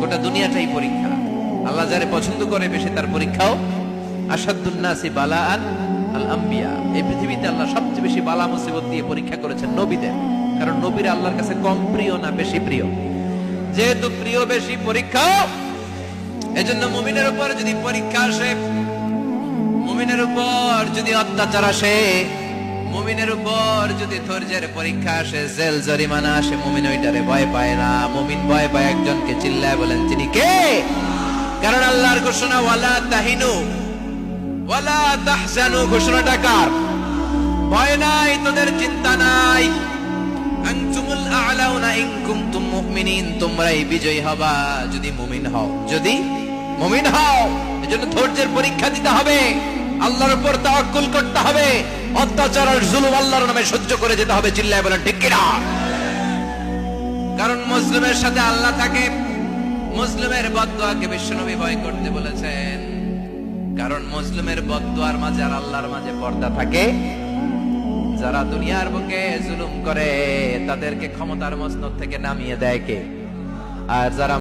গোটা দুনিয়াটাই পরীক্ষা। আল্লাহ যারে পছন্দ করে বেশি তার পরীক্ষাও। আসাদুন নাসি বালাআন আল আম্বিয়া, এই পৃথিবীতে আল্লাহ সবচেয়ে বেশি বালা মুসিবত দিয়ে পরীক্ষা করেছেন নবীদের। কারণ নবীরা আল্লাহর কাছে কম প্রিয় না বেশি প্রিয়? যেহেতু প্রিয় বেশি পরীক্ষা, এজন্য মুমিনের উপর যদি পরীক্ষা আসে, মুমিনের উপর যদি অত্যাচার আসে, মুমিনের উপর যদি ধৈর্যের পরীক্ষা আসে, জেল জরিমানা আসে, মুমিন ওইটারে ভয় পায় না। মুমিন ভয় পায় একজনকে, চিল্লায় বলেন তিনি কে? কারণ আল্লাহর ঘোষণা ওয়ালা তাহিনু ওয়ালা তাহজানু, ঘোষণাটা কার? ভয় নাই, তোদের চিন্তা নাই। আনতুমুল আ'লাউনা ইন কুনতুম মুমিনিন, তোমরাই বিজয়ী হবা যদি মুমিন হও, যদি মুমিন হও। এজন্য ধৈর্যের পরীক্ষা দিতে হবে, আল্লাহর উপর তাওয়াক্কুল করতে হবে, অত্যাচার আর জুলুম আল্লাহর নামে সহ্য করে যেতে হবে। চিল্লায় বলেন ঠিক কিনা? কারণ মুসলিমের সাথে আল্লাহ থাকে। মুসলিমের বদদুয়াকে বিশ্বনবী ভয় করতে বলেছেন, কারণ মুসলিমের বদদুয়ার মাঝে আর আল্লাহর মাঝে পর্দা থাকে। যারা দুনিয়ার বুকে জুলুম করে তাদেরকে ক্ষমতার মসনদ থেকে নামিয়ে দেয় কে? আর যারা